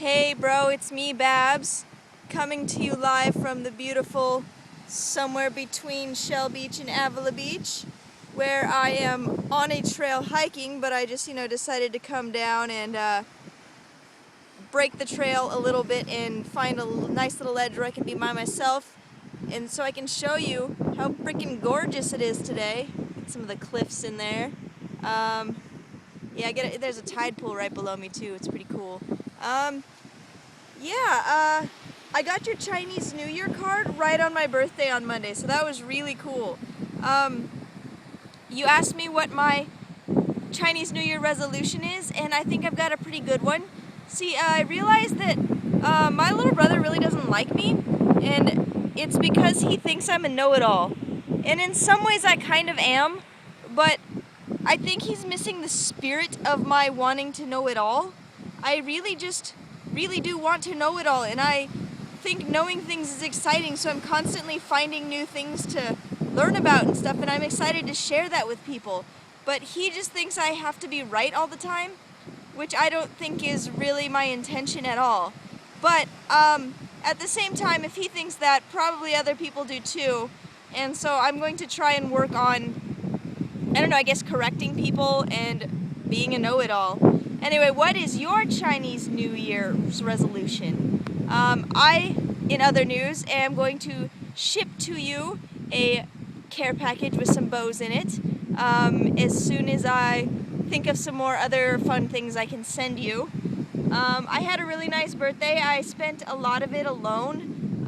Hey bro, it's me, Babs, coming to you live from the beautiful somewhere between Shell Beach and Avila Beach, where I am on a trail hiking, but I just, decided to come down and break the trail a little bit and find a nice little ledge where I can be by myself, and so I can show you how freaking gorgeous it is today. Get some of the cliffs in there. Yeah, there's a tide pool right below me too. It's pretty cool. Yeah, I got your Chinese New Year card right on my birthday on Monday, so that was really cool. You asked me what my Chinese New Year resolution is, and I think I've got a pretty good one. See, I realized that my little brother really doesn't like me, and it's because he thinks I'm a know-it-all. And in some ways I kind of am, but I think he's missing the spirit of my wanting to know it all. I really do want to know it all, and I think knowing things is exciting, so I'm constantly finding new things to learn about and stuff, and I'm excited to share that with people. But he just thinks I have to be right all the time, which I don't think is really my intention at all. But at the same time, if he thinks that, probably other people do too, and so I'm going to try and work on, I don't know, I guess correcting people and being a know-it-all. Anyway, what is your Chinese New Year's resolution? In other news, am going to ship to you a care package with some bows in it as soon as I think of some more other fun things I can send you. I had a really nice birthday. I spent a lot of it alone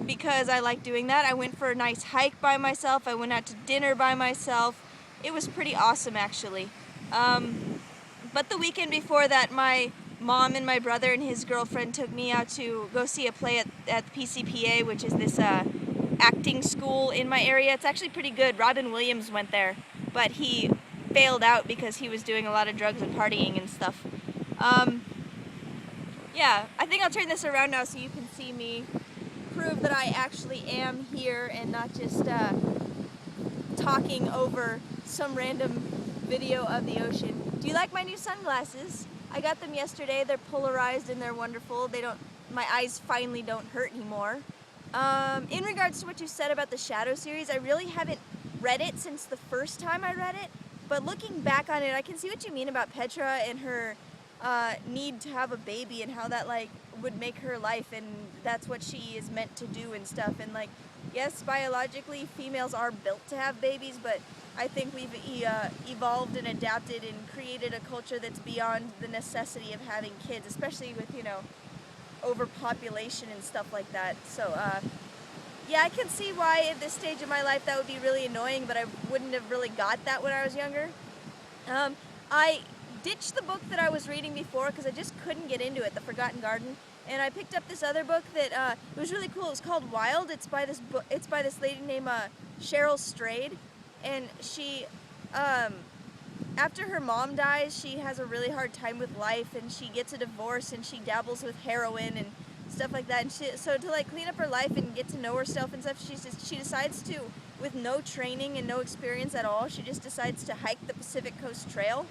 because I like doing that. I went for a nice hike by myself. I went out to dinner by myself. It was pretty awesome, actually. But the weekend before that, my mom and my brother and his girlfriend took me out to go see a play at PCPA, which is this acting school in my area. It's actually pretty good. Robin Williams went there, but he failed out because he was doing a lot of drugs and partying and stuff. Yeah, I think I'll turn this around now so you can see me, prove that I actually am here and not just talking over some random video of the ocean. Do you like my new sunglasses? I got them yesterday. They're polarized and they're wonderful. My eyes finally don't hurt anymore. In regards to what you said about the Shadow series, I really haven't read it since the first time I read it, but looking back on it, I can see what you mean about Petra and her need to have a baby and how that would make her life, and that's what she is meant to do and stuff. And yes, biologically females are built to have babies, but I think we've evolved and adapted and created a culture that's beyond the necessity of having kids, especially with overpopulation and stuff like that. So yeah, I can see why at this stage of my life that would be really annoying, but I wouldn't have really got that when I was younger. I ditched the book that I was reading before because I just couldn't get into it, The Forgotten Garden, and I picked up this other book that it was really cool. It's called Wild. It's by this lady named Cheryl Strayed, and she, after her mom dies, she has a really hard time with life, and she gets a divorce, and she dabbles with heroin and stuff like that. And so to clean up her life and get to know herself and stuff, she decides to, with no training and no experience at all, she just decides to hike the Pacific Crest Trail,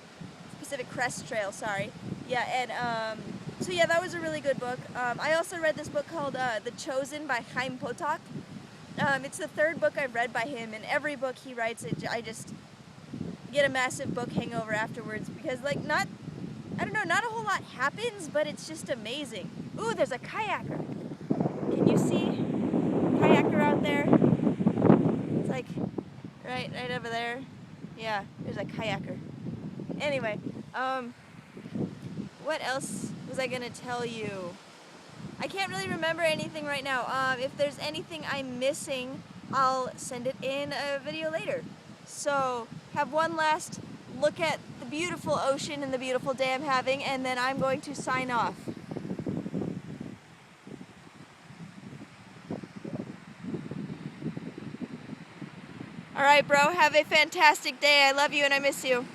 sorry. Yeah, and so yeah, that was a really good book. I also read this book called The Chosen by Chaim Potok. It's the third book I've read by him, and every book he writes, I just get a massive book hangover afterwards because I don't know, not a whole lot happens, but it's just amazing. Ooh, there's a kayaker. Can you see a kayaker out there? It's right over there. Yeah, there's a kayaker. Anyway, what else was I gonna tell you? I can't really remember anything right now. If there's anything I'm missing, I'll send it in a video later. So, have one last look at the beautiful ocean and the beautiful day I'm having, and then I'm going to sign off. Alright, bro, have a fantastic day. I love you and I miss you.